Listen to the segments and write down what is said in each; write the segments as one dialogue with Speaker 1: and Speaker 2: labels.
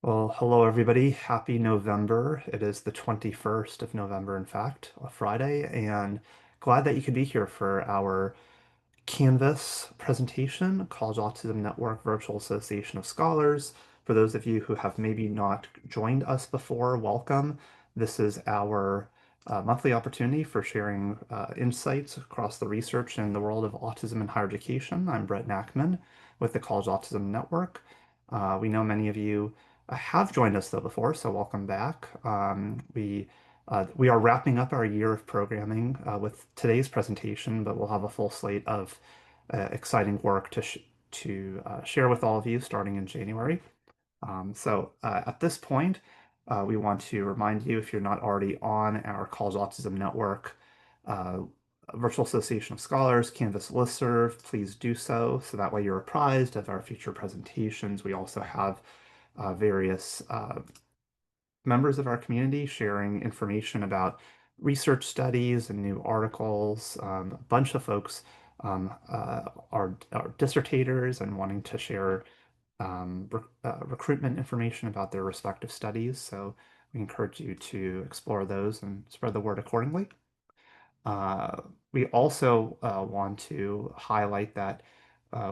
Speaker 1: Well, hello everybody. Happy November. It is the 21st of November, in fact, a Friday, and glad that you could be here for our Canvas presentation, College Autism Network Virtual Association of Scholars. For those of you who have maybe not joined us before, welcome. This is our monthly opportunity for sharing insights across the research in the world of autism in higher education. I'm Brett Nachman with the College Autism Network. We know many of you have joined us though before, so welcome back. We are wrapping up our year of programming with today's presentation, but we'll have a full slate of exciting work to share with all of you starting in January. At this point, we want to remind you, if you're not already on our College Autism Network uh, Virtual Association of Scholars Canvas listserv, please do so, so that way you're apprised of our future presentations. We also have various members of our community sharing information about research studies and new articles. A bunch of folks are dissertators and wanting to share recruitment information about their respective studies. So we encourage you to explore those and spread the word accordingly. Uh, we also want to highlight that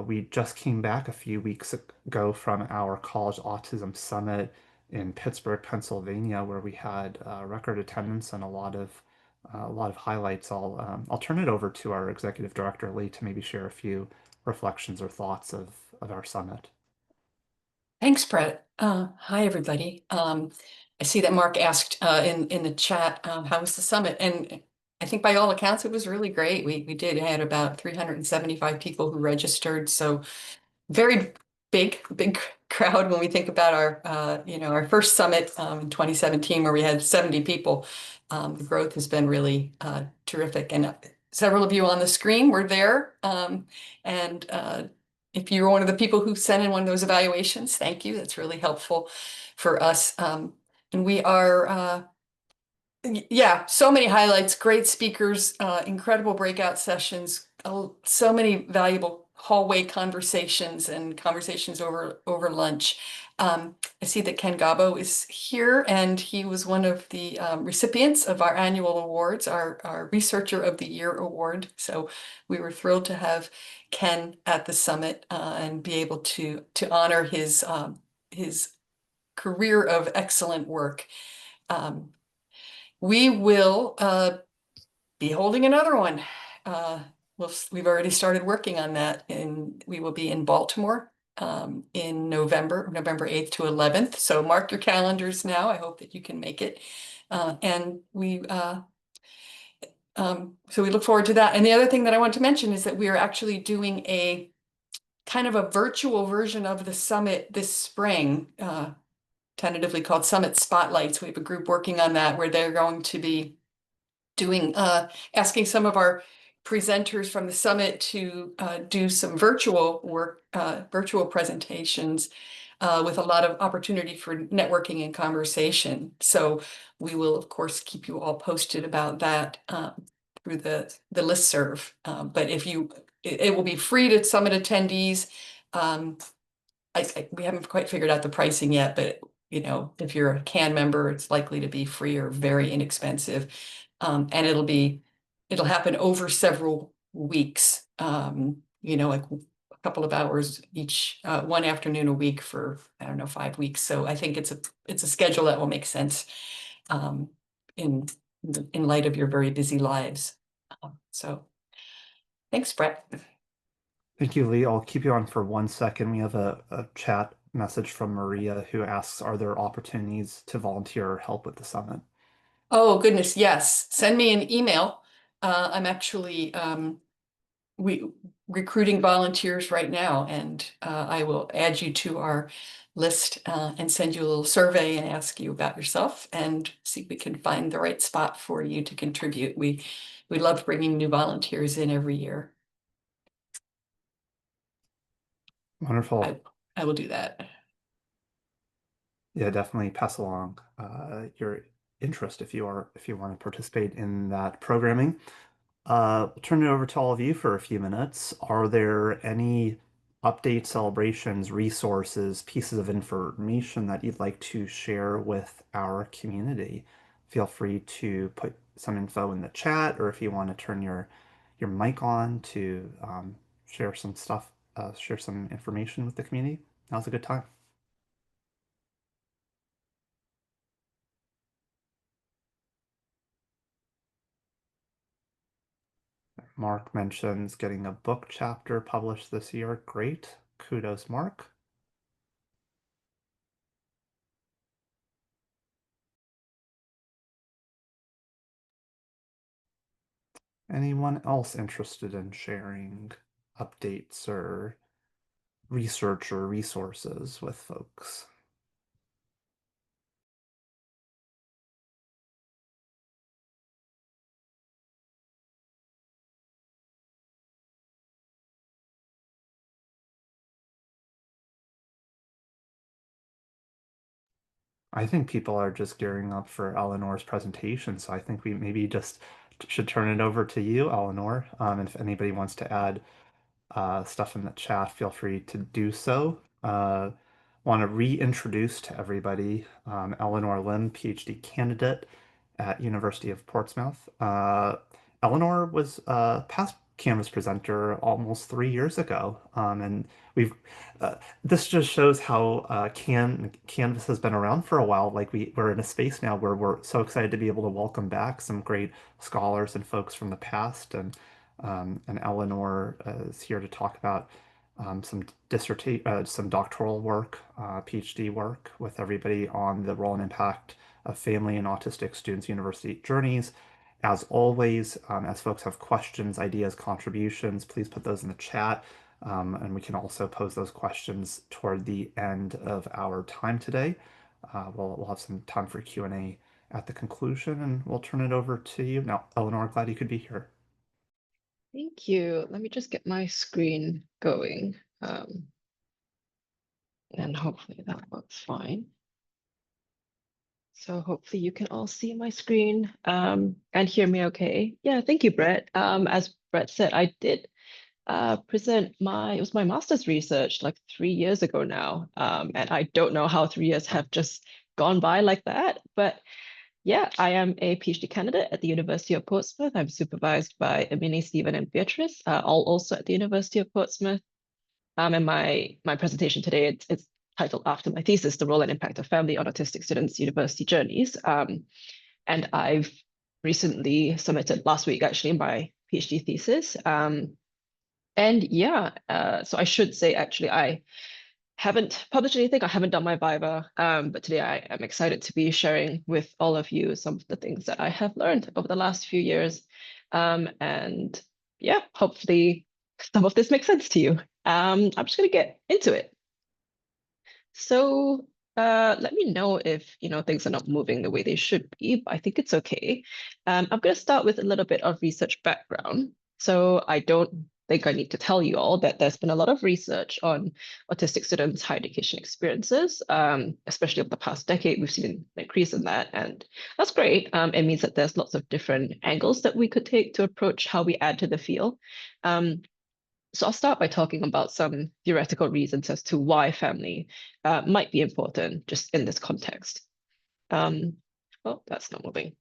Speaker 1: we just came back a few weeks ago from our College Autism Summit in Pittsburgh, Pennsylvania, where we had record attendance and a lot of highlights. I'll turn it over to our executive director, Lee, to maybe share a few reflections or thoughts of our summit.
Speaker 2: Thanks, Brett. Hi, everybody. I see that Mark asked in the chat, how was the summit? And I think by all accounts, it was really great. We did had about 375 people who registered, so very big crowd when we think about our first summit in 2017, where we had 70 people. The growth has been really terrific, and several of you on the screen were there. And if you're one of the people who sent in one of those evaluations, thank you. That's really helpful for us. And we are, yeah, so many highlights, great speakers, incredible breakout sessions, so many valuable hallway conversations and conversations over lunch. I see that Ken Gabo is here, and he was one of the recipients of our annual awards, our Researcher of the Year award. So we were thrilled to have Ken at the summit and be able to honor his career of excellent work. Um, we will be holding another one. We've already started working on that, and we will be in Baltimore in November 8th to 11th. So mark your calendars now. I hope that you can make it. So we look forward to that. And the other thing that I want to mention is that we are actually doing a kind of a virtual version of the summit this spring, tentatively called Summit Spotlights. We have a group working on that where they're going to be doing asking some of our presenters from the summit to do some virtual work, virtual presentations with a lot of opportunity for networking and conversation. So we will, of course, keep you all posted about that through the listserv. But it will be free to summit attendees. We haven't quite figured out the pricing yet, but if you're a CAN member, it's likely to be free or very inexpensive. And it'll happen over several weeks, like a couple of hours each, one afternoon a week for, I don't know, 5 weeks. So I think it's a schedule that will make sense in light of your very busy lives. So thanks, Brett.
Speaker 1: Thank you, Lee. I'll keep you on for 1 second. We have a chat message from Maria who asks, are there opportunities to volunteer or help with the summit?
Speaker 2: Oh, goodness, yes. Send me an email. I'm actually recruiting volunteers right now, and I will add you to our list and send you a little survey and ask you about yourself and see if we can find the right spot for you to contribute. We love bringing new volunteers in every year.
Speaker 1: Wonderful.
Speaker 2: I will do that.
Speaker 1: Yeah, definitely pass along your interest if you want to participate in that programming. I'll turn it over to all of you for a few minutes. Are there any updates, celebrations, resources, pieces of information that you'd like to share with our community, feel free to put some info in the chat, or if you want to turn your mic on to share some stuff, share some information with the community. Now's a good time. Mark mentions getting a book chapter published this year. Great. Kudos, Mark. Anyone else interested in sharing updates or research or resources with folks? I think people are just gearing up for Eleanor's presentation, so I think we maybe just should turn it over to you, Eleanor. And if anybody wants to add stuff in the chat, feel free to do so. Want to reintroduce to everybody Elinor Lim, PhD candidate at University of Portsmouth. Elinor was a past Canvas presenter almost 3 years ago, and we've this just shows how Canvas has been around for a while. Like we're in a space now where we're so excited to be able to welcome back some great scholars and folks from the past, and Eleanor is here to talk about some doctoral work, PhD work with everybody on the role and impact of family and autistic students' university journeys. As always, as folks have questions, ideas, contributions, please put those in the chat. And we can also pose those questions toward the end of our time today. We'll have some time for Q&A at the conclusion, and we'll turn it over to you. Now, Eleanor, glad you could be here.
Speaker 3: Thank you. Let me just get my screen going. And hopefully that works fine. So hopefully you can all see my screen and hear me okay. Yeah, thank you, Brett. As Brett said, I did present it was my master's research like 3 years ago now. And I don't know how 3 years have just gone by like that, but yeah, I am a PhD candidate at the University of Portsmouth. I'm supervised by Emini, Stephen, and Beatrice, all also at the University of Portsmouth. And my presentation today, it's titled after my thesis, The Role and Impact of Family on Autistic Students' University Journeys. And I've recently submitted last week, actually, my PhD thesis. And yeah, so I should say, actually, I haven't published anything. I haven't done my Viva, but today I am excited to be sharing with all of you some of the things that I have learned over the last few years. And yeah, hopefully some of this makes sense to you. I'm just going to get into it. So let me know if things are not moving the way they should be, but I think it's okay. I'm going to start with a little bit of research background. So I don't think I need to tell you all that there's been a lot of research on autistic students' higher education experiences, especially over the past decade. We've seen an increase in that, and that's great. It means that there's lots of different angles that we could take to approach how we add to the field. So I'll start by talking about some theoretical reasons as to why family might be important just in this context. Oh, that's not moving.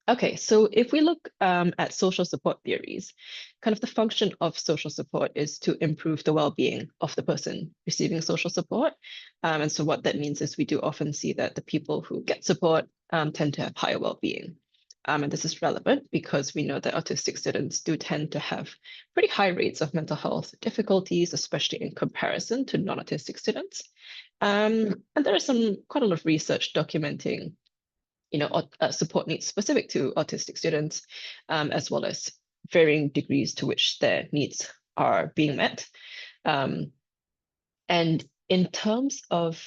Speaker 3: Okay, so if we look at social support theories, kind of the function of social support is to improve the well-being of the person receiving social support. And so what that means is we do often see that the people who get support tend to have higher well-being. And this is relevant because we know that autistic students do tend to have pretty high rates of mental health difficulties, especially in comparison to non-autistic students. And there is quite a lot of research documenting support needs specific to autistic students, as well as varying degrees to which their needs are being met. And in terms of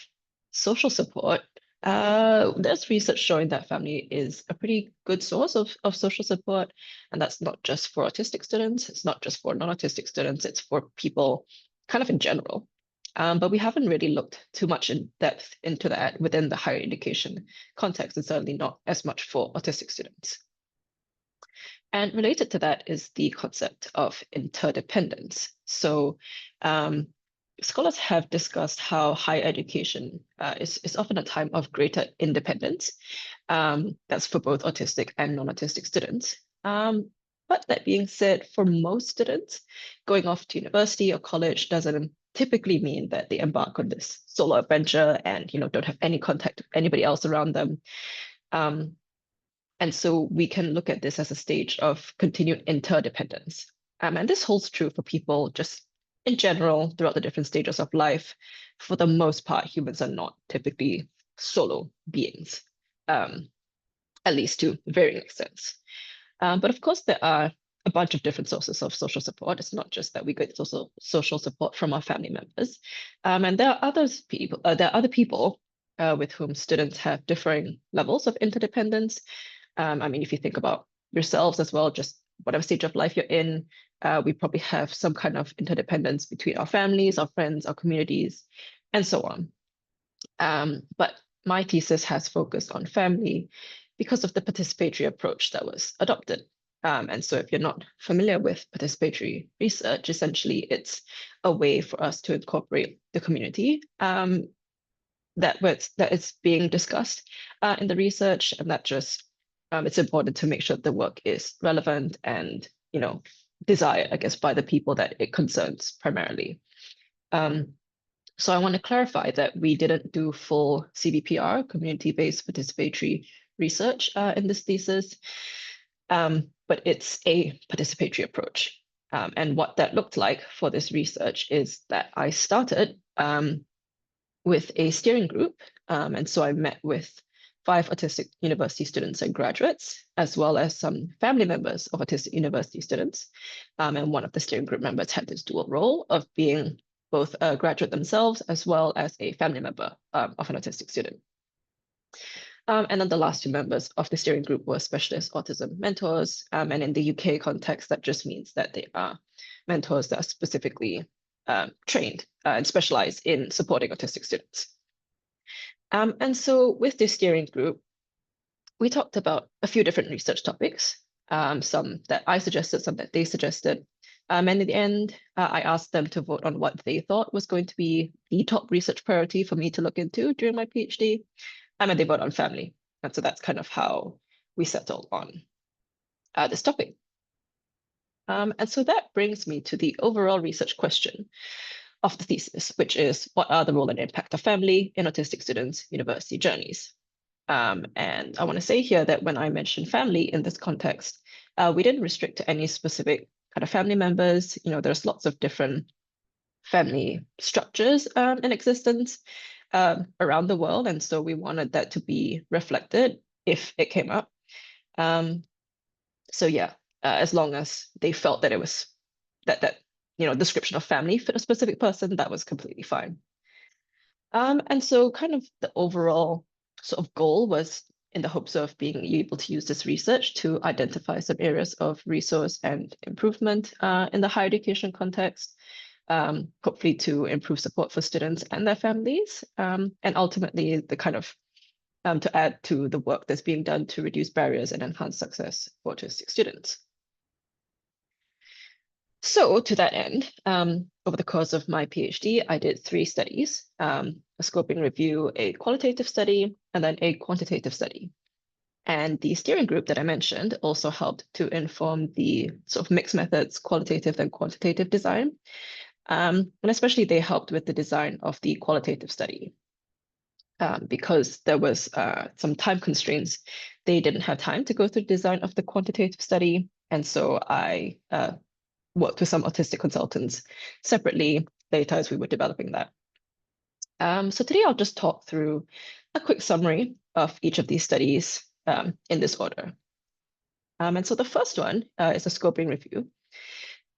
Speaker 3: social support, there's research showing that family is a pretty good source of social support. And that's not just for autistic students, it's not just for non-autistic students, it's for people kind of in general. But we haven't really looked too much in depth into that within the higher education context, and certainly not as much for autistic students. And related to that is the concept of interdependence. So scholars have discussed how higher education is often a time of greater independence. That's for both autistic and non-autistic students. But that being said, for most students, going off to university or college doesn't typically mean that they embark on this solo adventure and don't have any contact with anybody else around them. And so we can look at this as a stage of continued interdependence. And this holds true for people just in general throughout the different stages of life. For the most part, humans are not typically solo beings, at least to varying extents. But of course, there are a bunch of different sources of social support. It's not just that we get social support from our family members. And there are other people with whom students have differing levels of interdependence. I mean, if you think about yourselves as well, just whatever stage of life you're in, we probably have some kind of interdependence between our families, our friends, our communities, and so on. But my thesis has focused on family because of the participatory approach that was adopted. And so if you're not familiar with participatory research, essentially it's a way for us to incorporate the community that is being discussed in the research, and that just it's important to make sure the work is relevant and desired, I guess, by the people that it concerns primarily. So I want to clarify that we didn't do full CBPR, community-based participatory research in this thesis, but it's a participatory approach. And what that looked like for this research is that I started with a steering group. And so I met with 5 autistic university students and graduates, as well as some family members of autistic university students. And one of the steering group members had this dual role of being both a graduate themselves, as well as a family member of an autistic student. And then the last 2 members of the steering group were specialist autism mentors. And in the UK context, that just means that they are mentors that are specifically trained and specialized in supporting autistic students. And so with this steering group, we talked about a few different research topics, some that I suggested, some that they suggested. And in the end, I asked them to vote on what they thought was going to be the top research priority for me to look into during my PhD. And they voted on family. And so that's kind of how we settled on this topic. And so that brings me to the overall research question of the thesis, which is what are the role and impact of family in autistic students' university journeys? And I want to say here that when I mention family in this context, we didn't restrict to any specific kind of family members. There's lots of different family structures in existence around the world. And so we wanted that to be reflected if it came up. So yeah, as long as they felt that it was that description of family fit a specific person, that was completely fine. And so kind of the overall sort of goal was in the hopes of being able to use this research to identify some areas of resource and improvement in the higher education context, hopefully to improve support for students and their families, and ultimately the kind of to add to the work that's being done to reduce barriers and enhance success for autistic students. So to that end, over the course of my PhD, I did 3 studies, a scoping review, a qualitative study, and then a quantitative study. And the steering group that I mentioned also helped to inform the sort of mixed methods, qualitative and quantitative design. And especially they helped with the design of the qualitative study. Because there was some time constraints, they didn't have time to go through the design of the quantitative study. And so I worked with some autistic consultants separately later as we were developing that. So today I'll just talk through a quick summary of each of these studies in this order. And so the first one is a scoping review.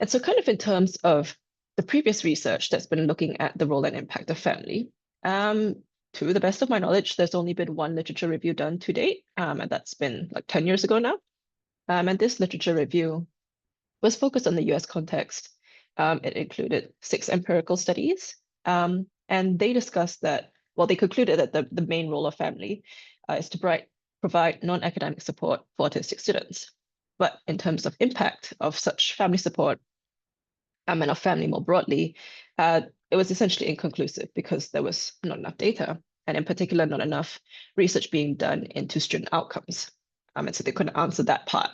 Speaker 3: And so kind of in terms of the previous research that's been looking at the role and impact of family, to the best of my knowledge, there's only been 1 literature review done to date, and that's been like 10 years ago now. And this literature review was focused on the US context. It included 6 empirical studies, and they discussed that, well, they concluded that the main role of family is to provide non-academic support for autistic students. But in terms of impact of such family support, and of family more broadly, it was essentially inconclusive because there was not enough data, and in particular, not enough research being done into student outcomes. And so they couldn't answer that part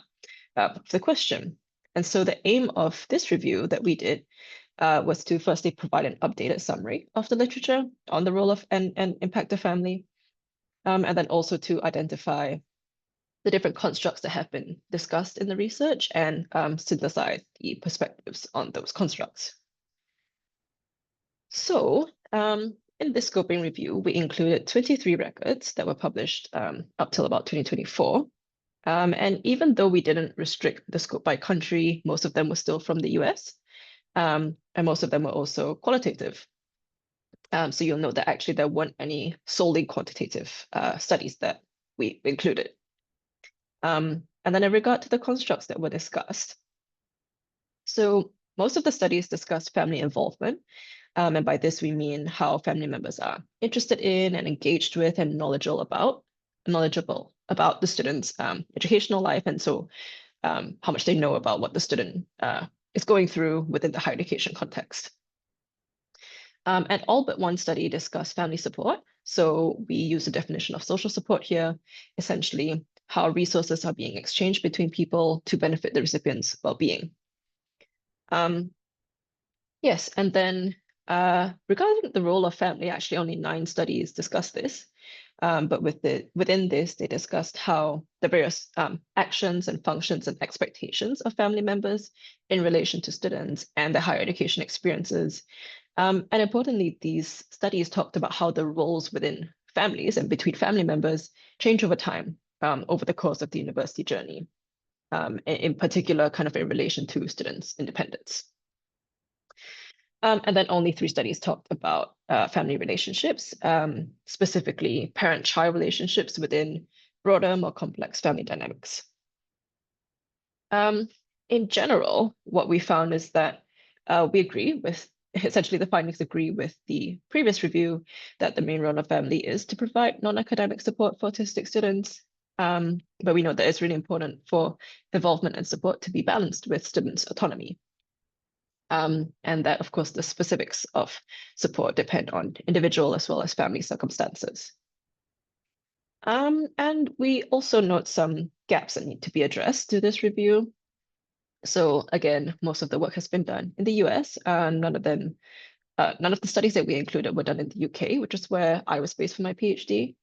Speaker 3: of the question. And so the aim of this review that we did was to firstly provide an updated summary of the literature on the role of and impact of family, and then also to identify the different constructs that have been discussed in the research and synthesize the perspectives on those constructs. So in this scoping review, we included 23 records that were published up till about 2024. And even though we didn't restrict the scope by country, most of them were still from the US, and most of them were also qualitative. So you'll note that actually there weren't any solely quantitative studies that we included. And then in regard to the constructs that were discussed, so most of the studies discussed family involvement, and by this we mean how family members are interested in and engaged with and knowledgeable about the student's educational life, and so how much they know about what the student is going through within the higher education context. And all but one study discussed family support. So we use a definition of social support here, essentially how resources are being exchanged between people to benefit the recipient's well-being. Yes, and then regarding the role of family, actually only 9 studies discussed this. But within this, they discussed how the various actions and functions and expectations of family members in relation to students and their higher education experiences. And importantly, these studies talked about how the roles within families and between family members change over time over the course of the university journey, in particular, kind of in relation to students' independence. And then only 3 studies talked about family relationships, specifically parent-child relationships within broader, more complex family dynamics. In general, what we found is that we agree with, essentially the findings agree with the previous review that the main role of family is to provide non-academic support for autistic students. But we know that it's really important for involvement and support to be balanced with students' autonomy. And that, of course, the specifics of support depend on individual as well as family circumstances. And we also note some gaps that need to be addressed to this review. So again, most of the work has been done in the US. None of the studies that we included were done in the UK, which is where I was based for my PhD.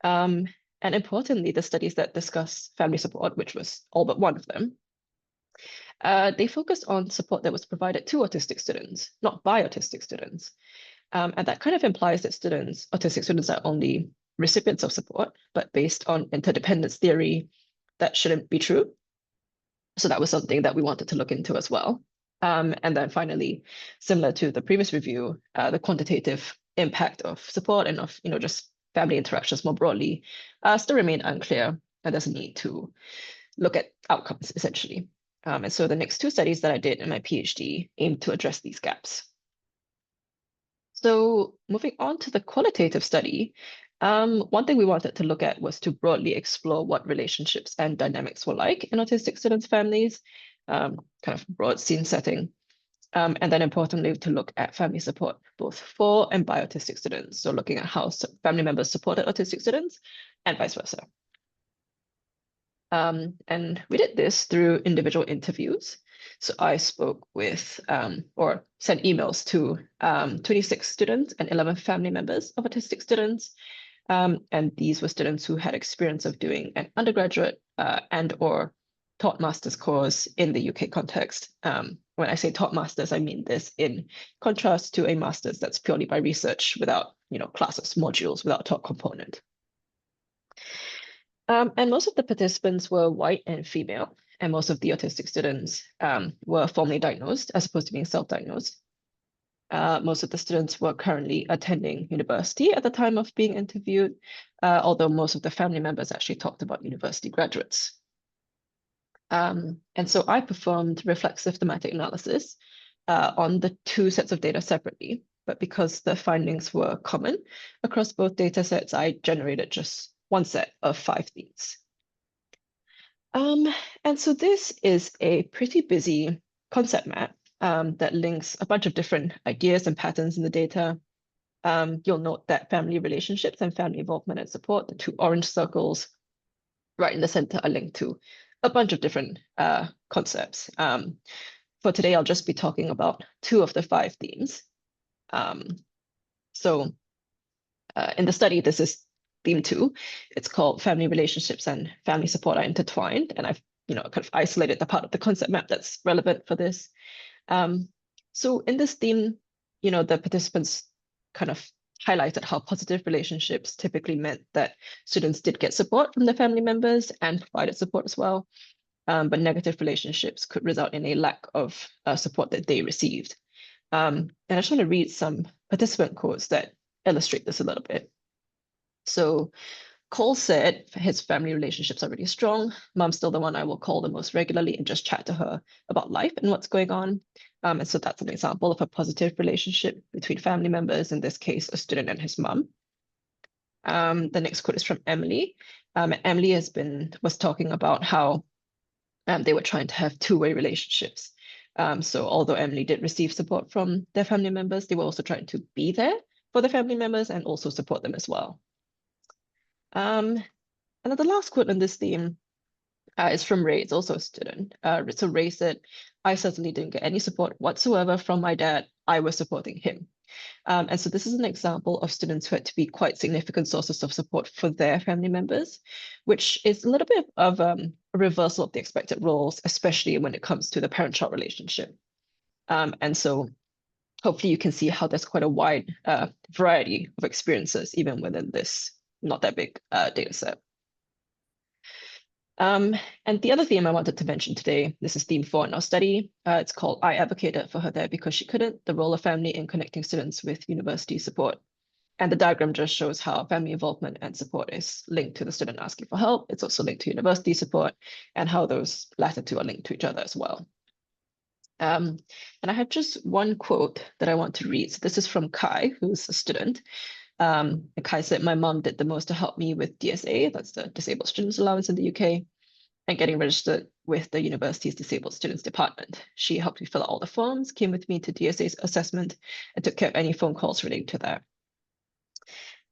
Speaker 3: And importantly, the studies that discuss family support, which was all but one of them, they focused on support that was provided to autistic students, not by autistic students. And that kind of implies that autistic students are only recipients of support, but based on interdependence theory, that shouldn't be true. So that was something that we wanted to look into as well. And then finally, similar to the previous review, the quantitative impact of support and of just family interactions more broadly still remain unclear, and there's a need to look at outcomes essentially. And so the next 2 studies that I did in my PhD aim to address these gaps. So moving on to the qualitative study, one thing we wanted to look at was to broadly explore what relationships and dynamics were like in autistic students' families, kind of broad scene setting. And then importantly, to look at family support, both for and by autistic students. So looking at how family members supported autistic students and vice versa. And we did this through individual interviews. So I spoke with or sent emails to 26 students and 11 family members of autistic students. And these were students who had experience of doing an undergraduate and or taught master's course in the UK context. When I say taught master's, I mean this in contrast to a master's that's purely by research without classes, modules, without a taught component. And most of the participants were white and female, and most of the autistic students were formally diagnosed as opposed to being self-diagnosed. Most of the students were currently attending university at the time of being interviewed, although most of the family members actually talked about university graduates. And so I performed reflexive thematic analysis on the 2 sets of data separately, but because the findings were common across both data sets, I generated just one set of 5 themes. Um, and so this is a pretty busy concept map that links a bunch of different ideas and patterns in the data. You'll note that family relationships and family involvement and support, the two orange circles right in the center, are linked to a bunch of different concepts. For today, I'll just be talking about 2 of the 5 themes. Um, so in the study, this is theme 2. It's called family relationships and family support are intertwined. And I've kind of isolated the part of the concept map that's relevant for this. So in this theme, the participants kind of highlighted how positive relationships typically meant that students did get support from their family members and provided support as well. But negative relationships could result in a lack of support that they received. And I just want to read some participant quotes that illustrate this a little bit. So Cole said his family relationships are really strong. Mom's still the one I will call the most regularly and just chat to her about life and what's going on. And so that's an example of a positive relationship between family members, in this case, a student and his mom. The next quote is from Emily. Emily was talking about how they were trying to have two-way relationships. So although Emily did receive support from their family members, they were also trying to be there for the family members and also support them as well. And then the last quote on this theme is from Ray. It's also a student. So Ray said, I certainly didn't get any support whatsoever from my dad. I was supporting him. And so this is an example of students who had to be quite significant sources of support for their family members, which is a little bit of a reversal of the expected roles, especially when it comes to the parent-child relationship. And so hopefully you can see how there's quite a wide variety of experiences, even within this not that big data set. And the other theme I wanted to mention today, this is theme 4 in our study. It's called I Advocated for Her There Because She Couldn't, the role of family in connecting students with university support. And the diagram just shows how family involvement and support is linked to the student asking for help. It's also linked to university support and how those latter two are linked to each other as well. And I have just one quote that I want to read. So this is from Kai, who's a student. Kai said, my mom did the most to help me with DSA, that's the Disabled Students Allowance in the UK, and getting registered with the university's Disabled Students Department. She helped me fill out all the forms, came with me to DSA's assessment, and took care of any phone calls relating to that.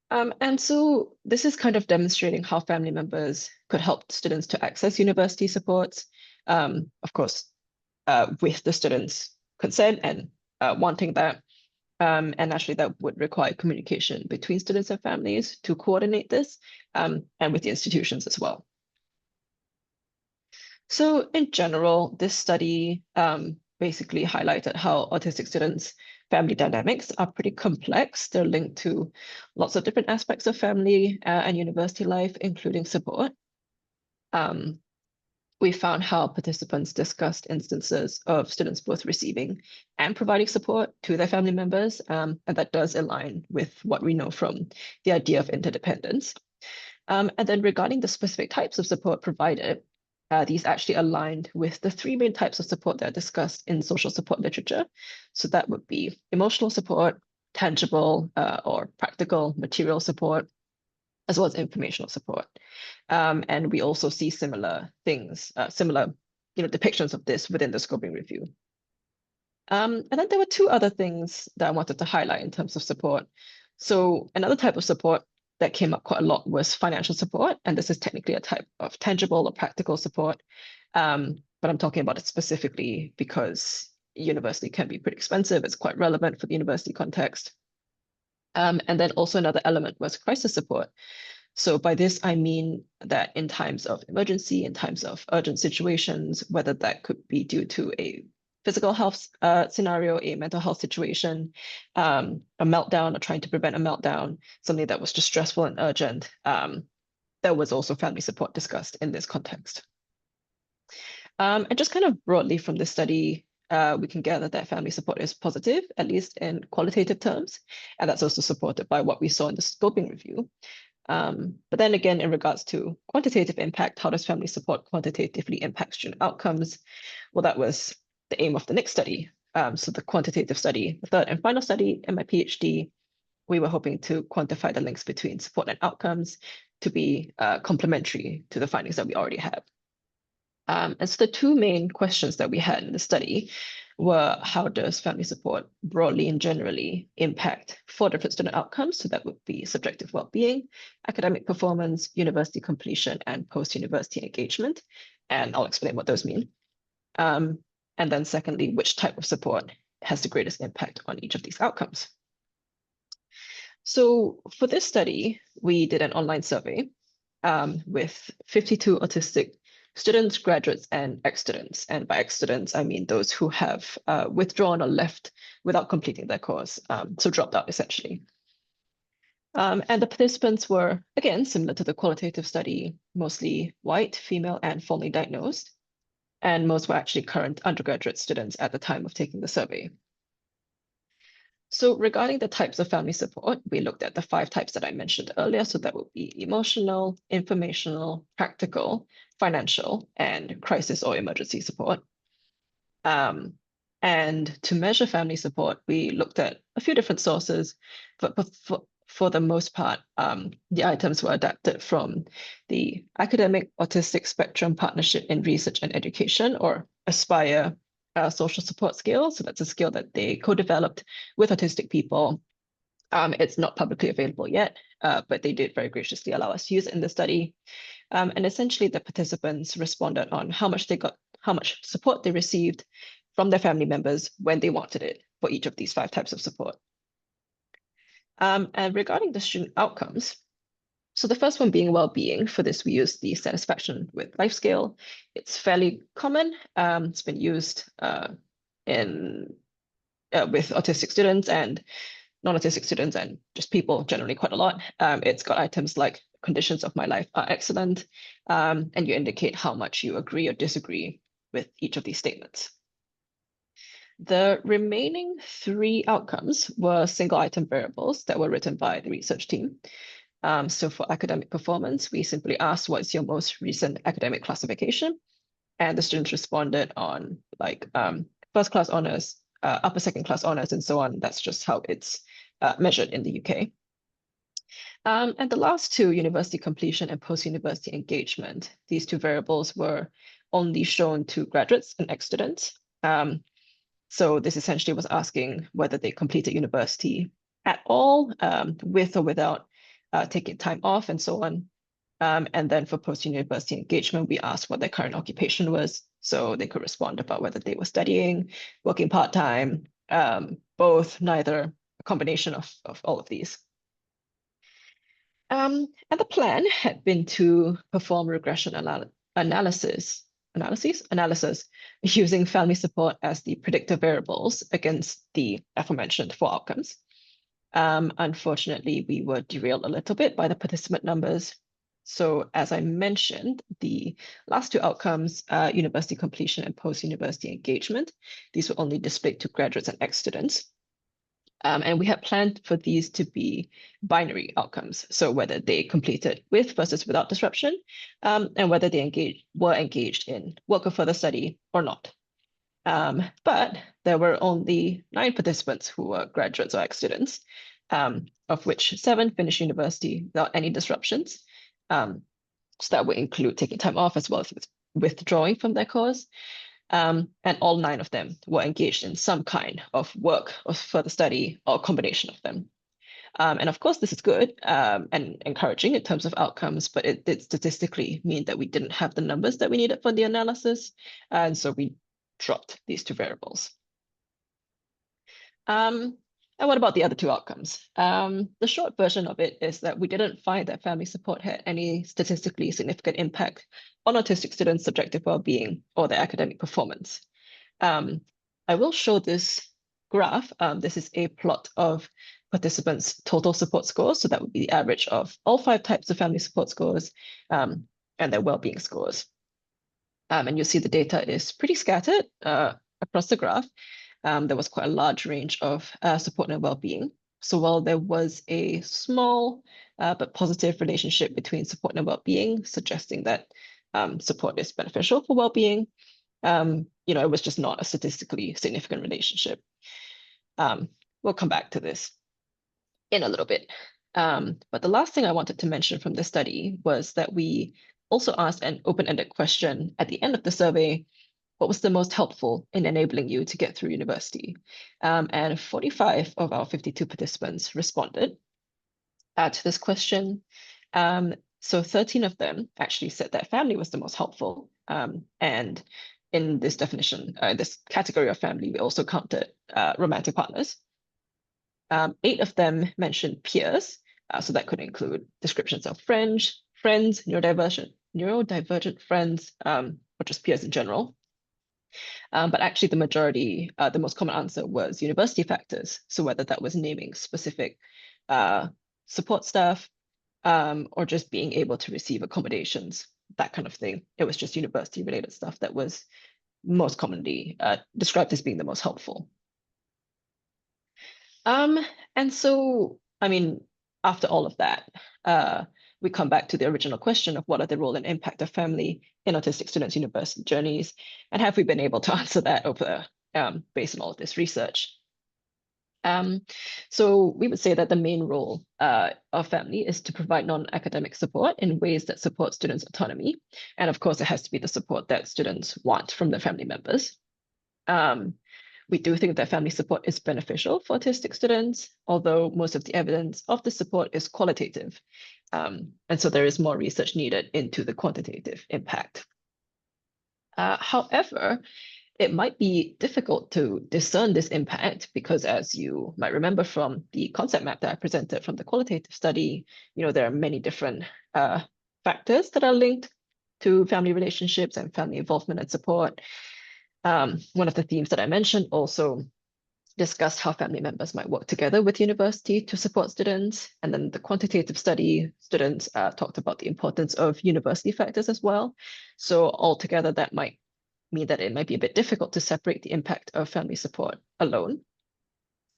Speaker 3: And so this is kind of demonstrating how family members could help students to access university supports, of course, with the students' consent and wanting that. And actually that would require communication between students and families to coordinate this, and with the institutions as well. So in general, this study basically highlighted how autistic students' family dynamics are pretty complex. They're linked to lots of different aspects of family and university life, including support. We found how participants discussed instances of students both receiving and providing support to their family members, and that does align with what we know from the idea of interdependence. And then regarding the specific types of support provided, these actually aligned with the 3 main types of support that are discussed in social support literature. So that would be emotional support, tangible or practical material support, as well as informational support. And we also see similar things, similar depictions of this within the scoping review. And then there were 2 other things that I wanted to highlight in terms of support. So another type of support that came up quite a lot was financial support. And this is technically a type of tangible or practical support. But I'm talking about it specifically because university can be pretty expensive. It's quite relevant for the university context. And then also another element was crisis support. So by this, I mean that in times of emergency, in times of urgent situations, whether that could be due to a physical health scenario, a mental health situation, a meltdown or trying to prevent a meltdown, something that was just stressful and urgent, there was also family support discussed in this context. And just kind of broadly from this study, we can gather that family support is positive, at least in qualitative terms, and that's also supported by what we saw in the scoping review. But then again, in regards to quantitative impact, how does family support quantitatively impact student outcomes? Well, that was the aim of the next study. So the quantitative study, the third and final study in my PhD, we were hoping to quantify the links between support and outcomes to be complementary to the findings that we already have. And so the two main questions that we had in the study were, how does family support broadly and generally impact four different student outcomes? So that would be subjective well-being, academic performance, university completion, and post-university engagement. And I'll explain what those mean. And then secondly, which type of support has the greatest impact on each of these outcomes? So for this study, we did an online survey with 52 autistic students, graduates, and ex-students. And by ex-students, I mean those who have withdrawn or left without completing their course, so dropped out essentially. And the participants were, again, similar to the qualitative study, mostly white, female, and formally diagnosed. And most were actually current undergraduate students at the time of taking the survey. So regarding the types of family support, we looked at the 5 types that I mentioned earlier. So that would be emotional, informational, practical, financial, and crisis or emergency support. And to measure family support, we looked at a few different sources, but for the most part, the items were adapted from the Academic Autistic Spectrum Partnership in Research and Education, or ASPIRE social support scale. So that's a scale that they co-developed with autistic people. It's not publicly available yet, but they did very graciously allow us to use it in the study. And essentially the participants responded on how much support they received from their family members when they wanted it for each of these 5 types of support. And regarding the student outcomes, so the first one being well-being, for this we use the satisfaction with life scale. It's fairly common. It's been used with autistic students and non-autistic students and just people generally quite a lot. It's got items like conditions of my life are excellent, and you indicate how much you agree or disagree with each of these statements. The remaining 3 outcomes were single item variables that were written by the research team. So for academic performance, we simply asked, what's your most recent academic classification? And the students responded on like first class honors, upper second class honors, and so on. That's just how it's measured in the UK. And the last 2, university completion and post-university engagement, these 2 variables were only shown to graduates and ex-students. So this essentially was asking whether they completed university at all, with or without taking time off and so on. And then for post-university engagement, we asked what their current occupation was. So they could respond about whether they were studying, working part-time, both, neither, a combination of all of these. And the plan had been to perform regression analysis using family support as the predictor variables against the aforementioned 4 outcomes. Unfortunately, we were derailed a little bit by the participant numbers. So as I mentioned, the last 2 outcomes, university completion and post-university engagement, these were only displayed to graduates and ex-students. And we had planned for these to be binary outcomes. So whether they completed with versus without disruption, and whether they were engaged in work or further study or not. But there were only 9 participants who were graduates or ex-students, of which 7 finished university without any disruptions. So that would include taking time off as well as withdrawing from their course. And all 9 of them were engaged in some kind of work or further study or combination of them. And of course, this is good and encouraging in terms of outcomes, but it did statistically mean that we didn't have the numbers that we needed for the analysis. And so we dropped these 2 variables. And what about the other 2 outcomes? The short version of it is that we didn't find that family support had any statistically significant impact on autistic students' subjective well-being or their academic performance. I will show this graph. This is a plot of participants' total support scores. So that would be the average of all 5 types of family support scores and their well-being scores. And you'll see the data is pretty scattered across the graph. There was quite a large range of support and well-being. So while there was a small but positive relationship between support and well-being, suggesting that support is beneficial for well-being, it was just not a statistically significant relationship. We'll come back to this in a little bit. But the last thing I wanted to mention from this study was that we also asked an open-ended question at the end of the survey: what was the most helpful in enabling you to get through university? And 45 of our 52 participants responded to this question. So 13 of them actually said that family was the most helpful. And in this definition, this category of family, we also counted romantic partners. 8 of them mentioned peers. So that could include descriptions of friends, neurodivergent friends, or just peers in general. But actually the majority, the most common answer was university factors. So whether that was naming specific support staff, or just being able to receive accommodations, that kind of thing. It was just university related stuff that was most commonly described as being the most helpful. And so, I mean, after all of that, we come back to the original question of what are the role and impact of family in autistic students' university journeys, and have we been able to answer that over based on all of this research? So we would say that the main role of family is to provide non-academic support in ways that support students' autonomy. And of course, it has to be the support that students want from their family members. We do think that family support is beneficial for autistic students, although most of the evidence of the support is qualitative. And so there is more research needed into the quantitative impact. However, it might be difficult to discern this impact because, as you might remember from the concept map that I presented from the qualitative study, there are many different factors that are linked to family relationships and family involvement and support. One of the themes that I mentioned also discussed how family members might work together with university to support students. And then the quantitative study, students talked about the importance of university factors as well. So altogether, that might mean that it might be a bit difficult to separate the impact of family support alone.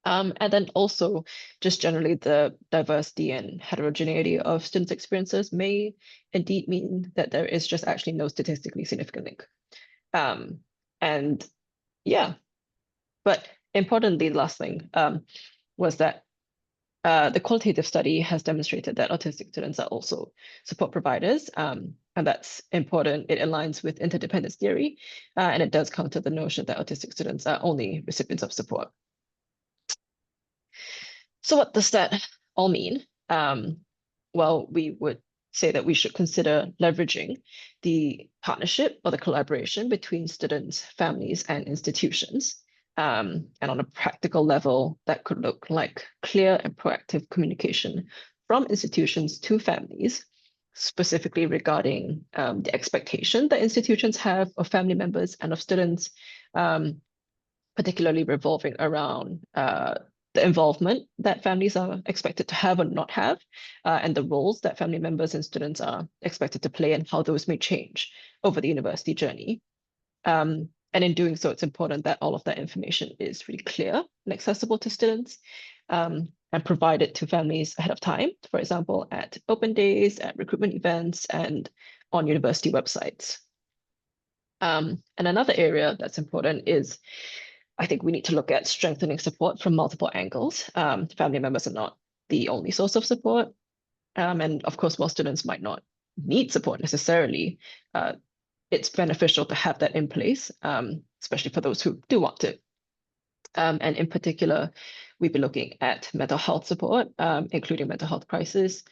Speaker 3: And then also just generally the diversity and heterogeneity of students' experiences may indeed mean that there is just actually no statistically significant link. And yeah, but importantly, the last thing was that the qualitative study has demonstrated that autistic students are also support providers, and that's important. It aligns with interdependence theory, and it does counter the notion that autistic students are only recipients of support. So what does that all mean? Well, we would say that we should consider leveraging the partnership or the collaboration between students, families, and institutions. And on a practical level, that could look like clear and proactive communication from institutions to families, specifically regarding the expectation that institutions have of family members and of students, particularly revolving around the involvement that families are expected to have or not have, and the roles that family members and students are expected to play and how those may change over the university journey. And in doing so, it's important that all of that information is really clear and accessible to students, and provided to families ahead of time, for example, at open days, at recruitment events, and on university websites. And another area that's important is I think we need to look at strengthening support from multiple angles. Family members are not the only source of support. And of course, most students might not need support necessarily. It's beneficial to have that in place, especially for those who do want it. And in particular, we've been looking at mental health support, including mental health crisis.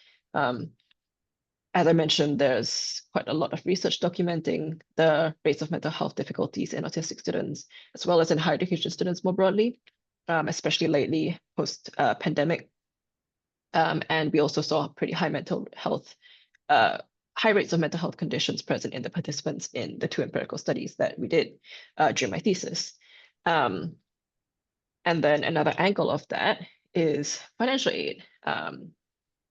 Speaker 3: As I mentioned, there's quite a lot of research documenting the rates of mental health difficulties in autistic students, as well as in higher education students more broadly, especially lately post-pandemic. And we also saw pretty high mental health, high rates of mental health conditions present in the participants in the 2 empirical studies that we did during my thesis. And then another angle of that is financial aid.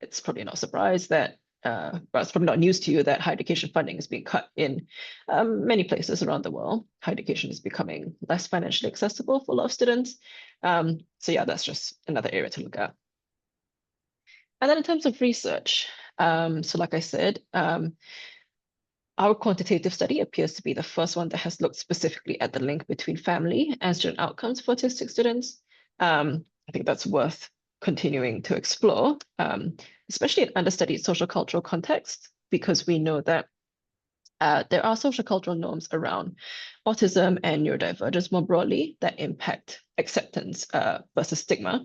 Speaker 3: It's probably no surprise that well, it's probably not news to you that higher education funding is being cut in many places around the world. Higher education is becoming less financially accessible for a lot of students. So yeah, that's just another area to look at. And then in terms of research, so like I said, our quantitative study appears to be the first one that has looked specifically at the link between family and student outcomes for autistic students. I think that's worth continuing to explore, especially in understudied social cultural contexts, because we know that There are social cultural norms around autism and neurodivergence more broadly that impact acceptance versus stigma.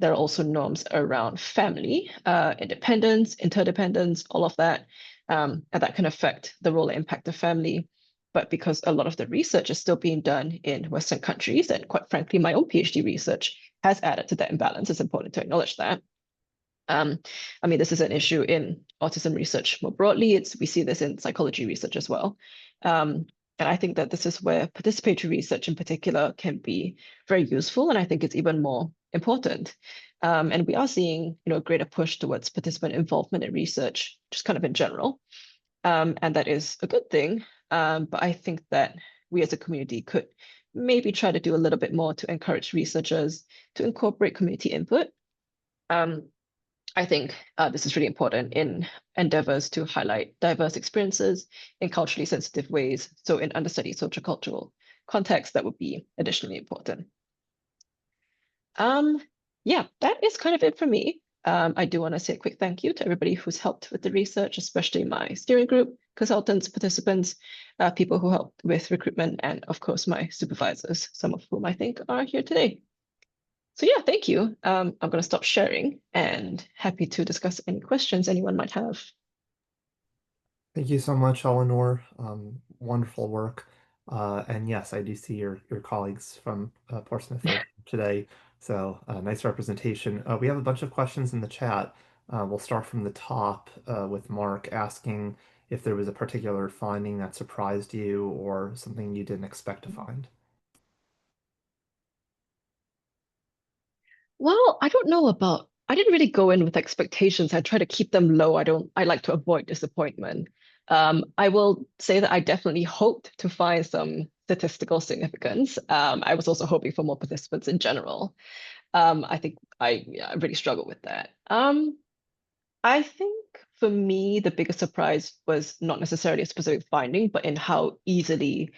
Speaker 3: There are also norms around family, independence, interdependence, all of that, and that can affect the role and impact of family. But because a lot of the research is still being done in Western countries, and quite frankly, my own PhD research has added to that imbalance, it's important to acknowledge that. Um, I mean, this is an issue in autism research more broadly. We see this in psychology research as well. And I think that this is where participatory research in particular can be very useful, and I think it's even more important. And we are seeing, a greater push towards participant involvement in research, just kind of in general. And that is a good thing. But I think that we as a community could maybe try to do a little bit more to encourage researchers to incorporate community input. Um, I think this is really important in endeavors to highlight diverse experiences in culturally sensitive ways. So in understudied social cultural contexts, that would be additionally important. Yeah, that is kind of it for me. I do want to say a quick thank you to everybody who's helped with the research, especially my steering group, consultants, participants, people who helped with recruitment, and of course, my supervisors, some of whom I think are here today. So yeah, thank you. I'm going to stop sharing and happy to discuss any questions anyone might have.
Speaker 1: Thank you so much, Eleanor. Wonderful work. And yes, I do see your colleagues from Portsmouth are today. So nice representation. We have a bunch of questions in the chat. We'll start from the top with Mark asking if there was a particular finding that surprised you or something you didn't expect to find.
Speaker 3: Well, I don't know about, I didn't really go in with expectations. I try to keep them low. I like to avoid disappointment. I will say that I definitely hoped to find some statistical significance. I was also hoping for more participants in general. I think I really struggled with that. I think for me, the biggest surprise was not necessarily a specific finding, but in how easily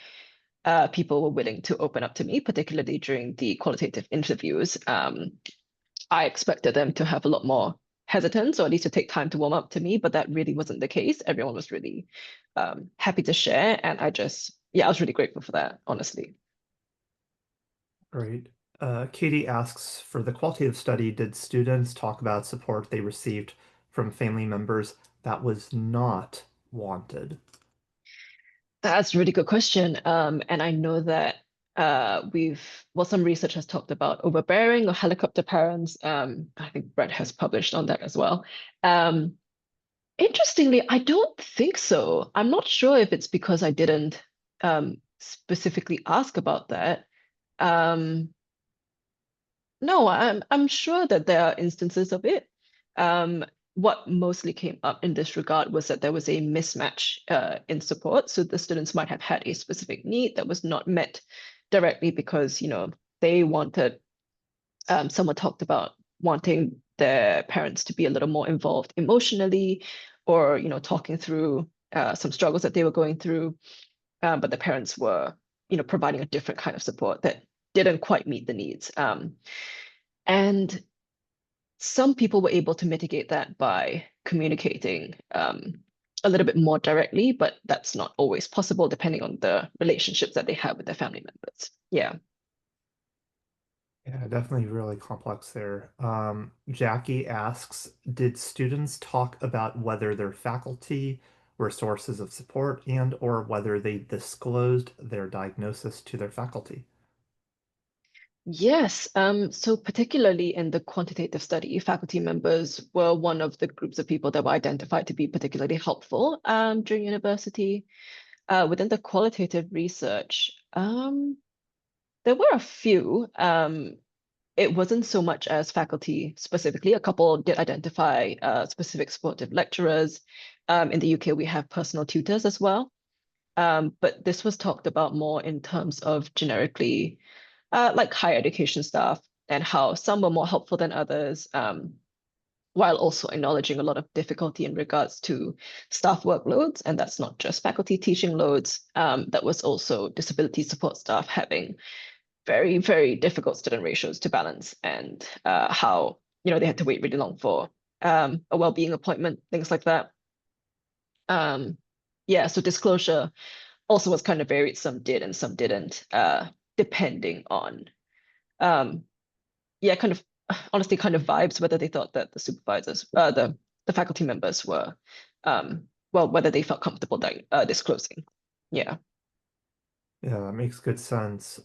Speaker 3: people were willing to open up to me, particularly during the qualitative interviews. I expected them to have a lot more hesitance or at least to take time to warm up to me, but that really wasn't the case. Everyone was really happy to share. And I was really grateful for that, honestly.
Speaker 1: Great. Katie asks, for the qualitative study, did students talk about support they received from family members that was not wanted?
Speaker 3: That's a really good question. And I know that some research has talked about overbearing or helicopter parents. I think Brett has published on that as well. Um, Interestingly, I don't think so. I'm not sure if it's because I didn't specifically ask about that. Um, no, I'm sure that there are instances of it. Um, what mostly came up in this regard was that there was a mismatch in support. So the students might have had a specific need that was not met directly because, they wanted, someone talked about wanting their parents to be a little more involved emotionally or, talking through some struggles that they were going through. But the parents were, providing a different kind of support that didn't quite meet the needs. And some people were able to mitigate that by communicating a little bit more directly, but that's not always possible depending on the relationships that they have with their family members. Yeah.
Speaker 1: Yeah, definitely really complex there. Jackie asks, did students talk about whether their faculty were sources of support and or whether they disclosed their diagnosis to their faculty?
Speaker 3: Yes. So particularly in the quantitative study, faculty members were one of the groups of people that were identified to be particularly helpful during university. Within the qualitative research, there were a few. It wasn't so much as faculty specifically. A couple did identify specific supportive lecturers. In the UK, we have personal tutors as well. But this was talked about more in terms of generically like higher education staff and how some were more helpful than others, while also acknowledging a lot of difficulty in regards to staff workloads. And that's not just faculty teaching loads, that was also disability support staff having very, very difficult student ratios to balance and how, they had to wait really long for a well-being appointment, things like that. Um, yeah, so disclosure also was kind of varied. Some did and some didn't, depending on um yeah, kind of honestly kind of vibes, whether they thought that the supervisors, the faculty members were well, whether they felt comfortable disclosing. Yeah.
Speaker 1: Yeah, that makes good sense.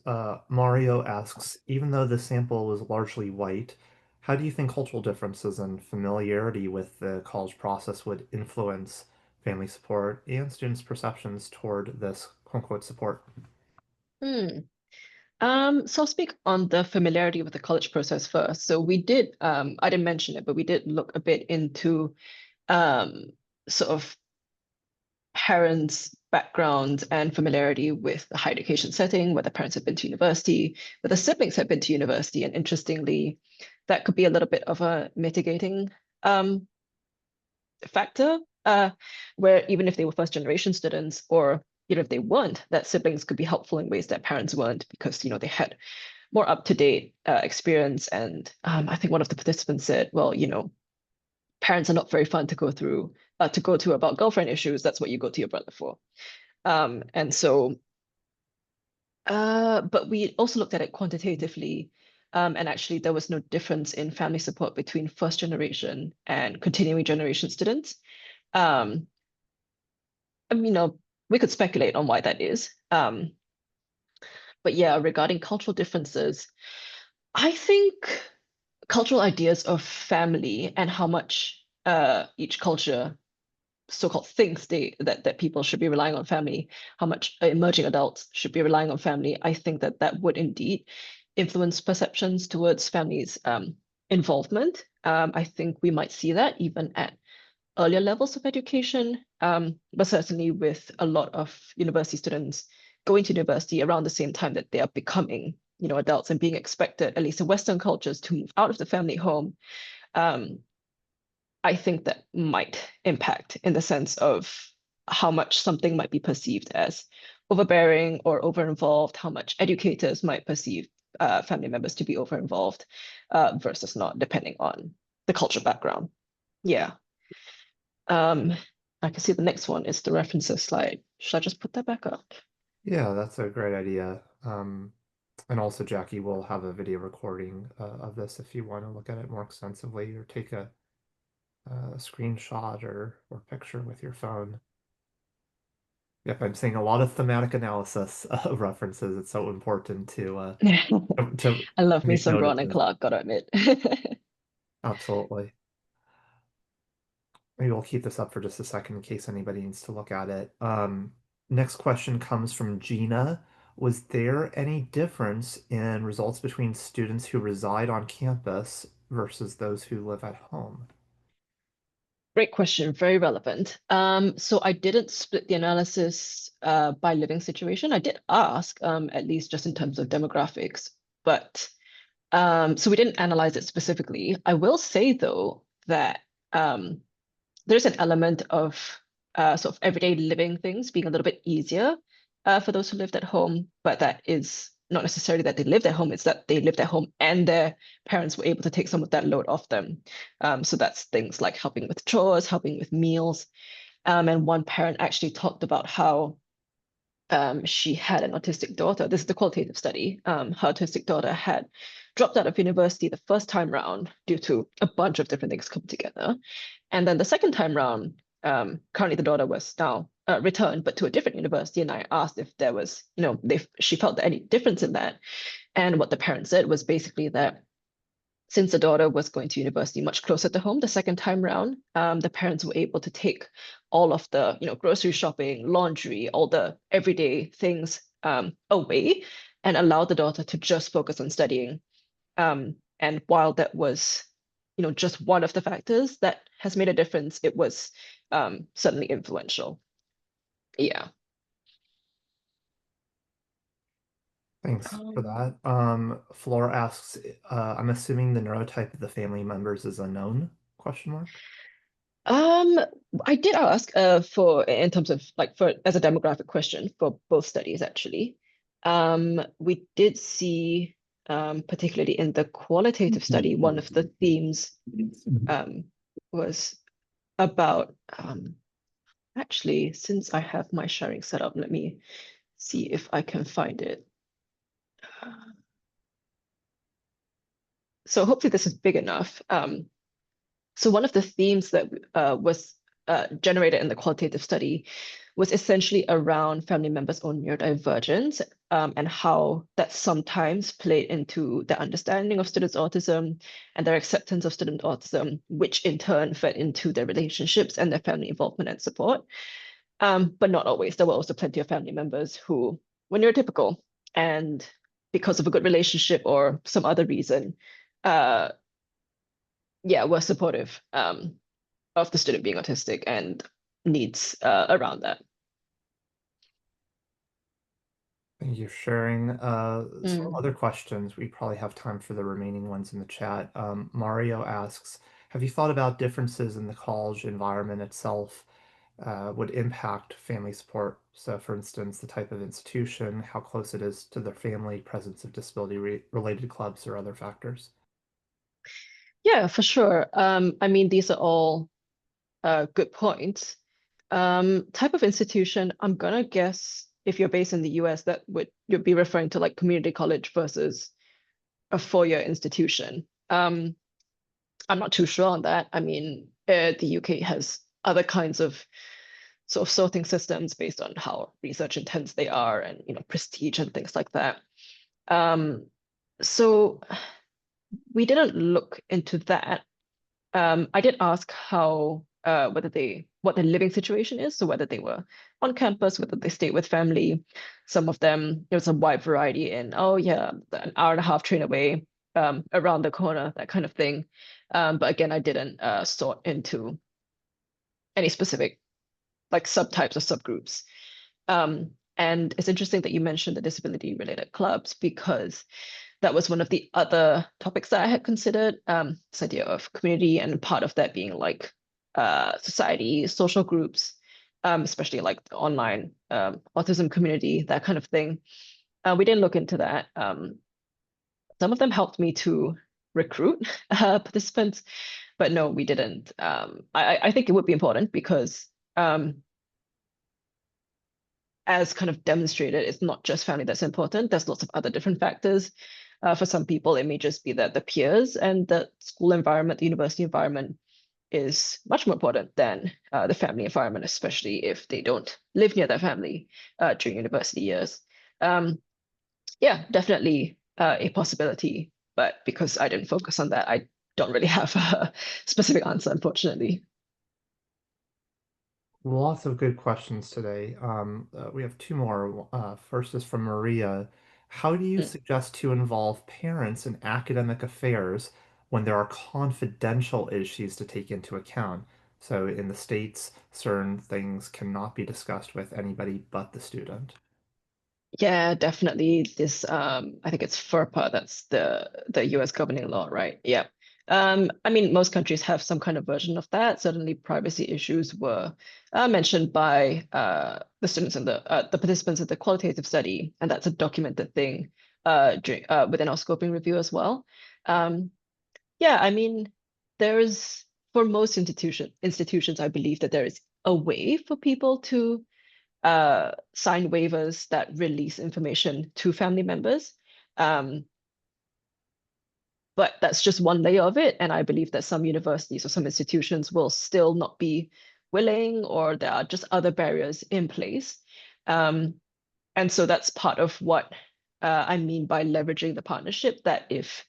Speaker 1: Mario asks, even though the sample was largely white, how do you think cultural differences and familiarity with the college process would influence family support and students' perceptions toward this quote-unquote support?
Speaker 3: Hmm. So I'll speak on the familiarity with the college process first. So we did, I didn't mention it, but we did look a bit into um, sort of parents' background and familiarity with the higher education setting, whether parents have been to university, whether siblings have been to university. And interestingly, that could be a little bit of a mitigating um, factor, where even if they were first generation students, or even if they weren't, that siblings could be helpful in ways that parents weren't, because they had more up-to-date experience. And I think one of the participants said, well, parents are not very fun to go to about girlfriend issues. That's what you go to your brother for. And so, but we also looked at it quantitatively. And actually, there was no difference in family support between first generation and continuing generation students. Um, we could speculate on why that is. But yeah, regarding cultural differences, I think cultural ideas of family and how much each culture so-called thinks that people should be relying on family, how much emerging adults should be relying on family. I think that that would indeed influence perceptions towards families' involvement. I think we might see that even at earlier levels of education, but certainly with a lot of university students going to university around the same time that they are becoming, adults and being expected, at least in Western cultures, to move out of the family home. Um, I think that might impact in the sense of how much something might be perceived as overbearing or over-involved, how much educators might perceive family members to be over-involved versus not, depending on the cultural background. Yeah. Um, I can see the next one is the references slide. Should I just put that back up?
Speaker 1: Yeah, that's a great idea. And also, Jackie will have a video recording of this if you want to look at it more extensively or take a screenshot or picture with your phone. Yep, I'm seeing a lot of thematic analysis of references. It's so important to
Speaker 3: I love me
Speaker 1: make
Speaker 3: some
Speaker 1: note
Speaker 3: Braun
Speaker 1: of
Speaker 3: and
Speaker 1: it.
Speaker 3: Clark, gotta admit.
Speaker 1: Absolutely. Maybe we'll keep this up for just a second in case anybody needs to look at it. Next question comes from Gina. Was there any difference in results between students who reside on campus versus those who live at home?
Speaker 3: Great question, very relevant. So I didn't split the analysis by living situation. I did ask, at least just in terms of demographics, but so we didn't analyze it specifically. I will say though that um, there's an element of sort of everyday living things being a little bit easier for those who lived at home, but that is not necessarily that they lived at home, it's that they lived at home and their parents were able to take some of that load off them. So that's things like helping with chores, helping with meals. And one parent actually talked about how she had an autistic daughter. This is the qualitative study. Her autistic daughter had dropped out of university the first time round due to a bunch of different things come together. And then the second time round, currently the daughter was now returned, but to a different university. And I asked if there was, if she felt that any difference in that. And what the parent said was basically that since the daughter was going to university much closer to home the second time round, the parents were able to take all of the, grocery shopping, laundry, all the everyday things away and allow the daughter to just focus on studying. And while that was, just one of the factors that has made a difference, it was certainly influential. Yeah.
Speaker 1: Thanks for
Speaker 3: Um,
Speaker 1: that. Flora asks, I'm assuming the neurotype of the family members is unknown? Question mark.
Speaker 3: Um, I did ask for in terms of like for as a demographic question for both studies actually. We did see particularly in the qualitative study, one of the themes um was about Actually, since I have my sharing set up, let me see if I can find it. So hopefully this is big enough. So one of the themes that was generated in the qualitative study was essentially around family members' own neurodivergence, and how that sometimes played into their understanding of students' autism and their acceptance of student autism, which in turn fed into their relationships and their family involvement and support. But not always. There were also plenty of family members who were neurotypical, and because of a good relationship or some other reason, uh, yeah, were supportive of the student being autistic and needs around that.
Speaker 1: Thank you for sharing. Some
Speaker 3: Mm.
Speaker 1: other questions. We probably have time for the remaining ones in the chat. Mario asks, have you thought about differences in the college environment itself would impact family support? So, for instance, the type of institution, how close it is to their family, presence of disability re related clubs, or other factors.
Speaker 3: Yeah, for sure. I mean, these are all good points. Type of institution, I'm gonna guess if you're based in the US, that would you'd be referring to like community college versus a four-year institution. I'm not too sure on that. I mean, the UK has other kinds of sort of sorting systems based on how research intense they are and prestige and things like that. Um, so we didn't look into that. I did ask how what their living situation is, so whether they were on campus, whether they stayed with family. Some of them, there was a wide variety in, oh yeah, an hour and a half train away, around the corner, that kind of thing. But again, I didn't sort into any specific like subtypes or subgroups. And it's interesting that you mentioned the disability related clubs, because that was one of the other topics that I had considered, this idea of community, and part of that being like society, social groups, especially like the online autism community, that kind of thing. We didn't look into that. Some of them helped me to recruit participants, but no, we didn't. I think it would be important because as kind of demonstrated, it's not just family that's important. There's lots of other different factors. For some people, it may just be that the peers and the school environment, the university environment is much more important than the family environment, especially if they don't live near their family during university years. Um, yeah, definitely a possibility, but because I didn't focus on that, I don't really have a specific answer, unfortunately.
Speaker 1: Lots of good questions today. We have two more. First is from Maria. How do you
Speaker 3: Mm.
Speaker 1: suggest to involve parents in academic affairs when there are confidential issues to take into account? So in the States, certain things cannot be discussed with anybody but the student.
Speaker 3: Yeah, definitely. This I think it's FERPA, that's the US governing law, right? Yeah. I mean, most countries have some kind of version of that. Certainly, privacy issues were mentioned by the students and the participants of the qualitative study, and that's a documented thing within our scoping review as well. Um, yeah, I mean, there's for most institutions, I believe that there is a way for people to sign waivers that release information to family members. Um, but that's just one layer of it. And I believe that some universities or some institutions will still not be willing, or there are just other barriers in place. Um, and so that's part of what I mean by leveraging the partnership, that if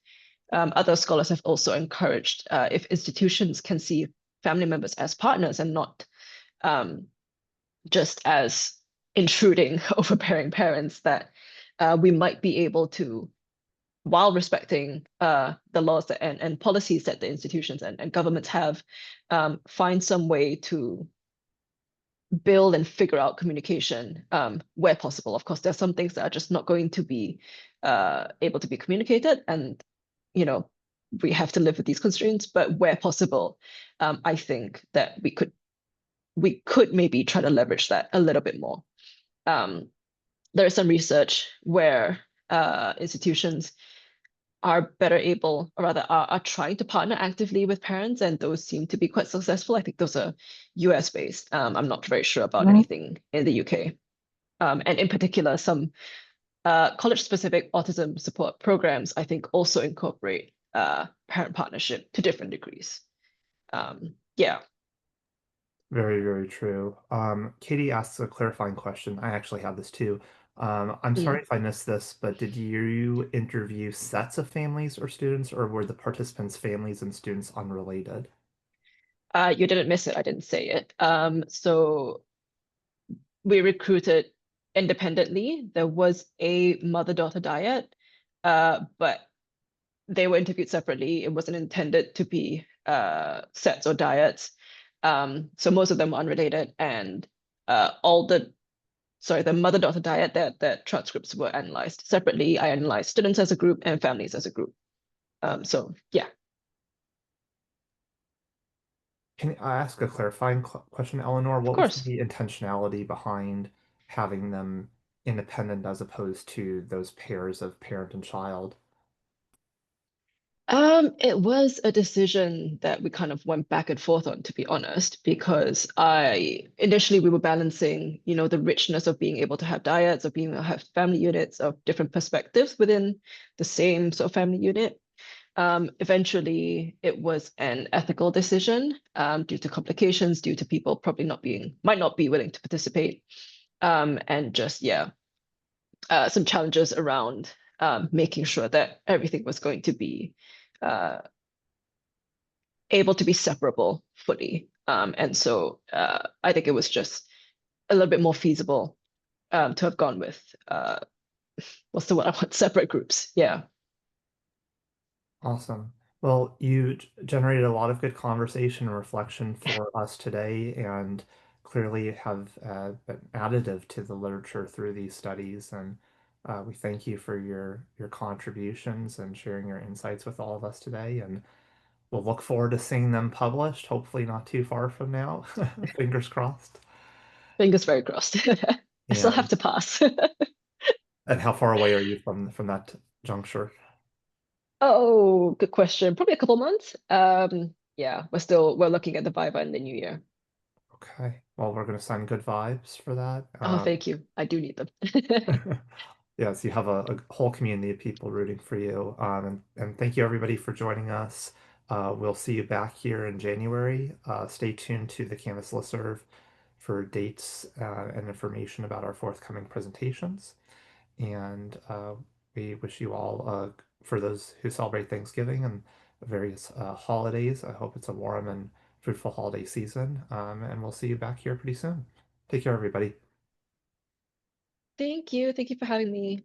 Speaker 3: other scholars have also encouraged, if institutions can see family members as partners and not um, just as intruding, overbearing parents, that we might be able to, while respecting the laws and policies that the institutions and governments have, find some way to build and figure out communication where possible. Of course, there's some things that are just not going to be able to be communicated, and you know we have to live with these constraints. But where possible, I think that we could maybe try to leverage that a little bit more. There is some research where institutions are better able, or rather are trying to partner actively with parents, and those seem to be quite successful. I think those are US based. I'm not very sure about anything in the UK. And in particular, some college specific autism support programs, I think, also incorporate parent partnership to different degrees. Yeah.
Speaker 1: Very, very true. Katie asks a clarifying question. I actually have this too. I'm sorry
Speaker 3: Mm.
Speaker 1: if I missed this, but did you interview sets of families or students, or were the participants' families and students unrelated?
Speaker 3: You didn't miss it. I didn't say it. So we recruited independently. There was a mother-daughter dyad, but they were interviewed separately. It wasn't intended to be sets or dyads. So most of them were unrelated, and all the mother-daughter dyad, that transcripts were analyzed separately. I analyzed students as a group and families as a group. So yeah,
Speaker 1: Can I ask a clarifying question, Eleanor?
Speaker 3: of
Speaker 1: What was
Speaker 3: course.
Speaker 1: the intentionality behind having them independent as opposed to those pairs of parent and child?
Speaker 3: It was a decision that we kind of went back and forth on, to be honest, because I initially we were balancing, the richness of being able to have dyads, of being able to have family units of different perspectives within the same sort of family unit. Eventually, it was an ethical decision, due to complications, due to people probably might not be willing to participate, and just, yeah, some challenges around making sure that everything was going to be uh, able to be separable fully. And so I think it was just a little bit more feasible to have gone with what's the word I want? Separate groups. Yeah.
Speaker 1: Awesome. Well, you generated a lot of good conversation and reflection for us today, and clearly have been additive to the literature through these studies. And we thank you for your contributions and sharing your insights with all of us today. And we'll look forward to seeing them published, hopefully not too far from now. Fingers crossed.
Speaker 3: Fingers very crossed. I still have
Speaker 1: And
Speaker 3: to pass.
Speaker 1: how far away are you from that juncture?
Speaker 3: Oh, good question. Probably a couple months. Yeah, we're looking at the Viva in the new year.
Speaker 1: Okay. Well, we're going to send good vibes for that.
Speaker 3: Oh, thank you. I do need them.
Speaker 1: Yes, you have a whole community of people rooting for you. And thank you everybody for joining us. We'll see you back here in January. Stay tuned to the Canvas listserv for dates and information about our forthcoming presentations. And we wish you all, for those who celebrate Thanksgiving and various holidays, I hope it's a warm and fruitful holiday season. And we'll see you back here pretty soon. Take care, everybody.
Speaker 3: Thank you. Thank you for having me.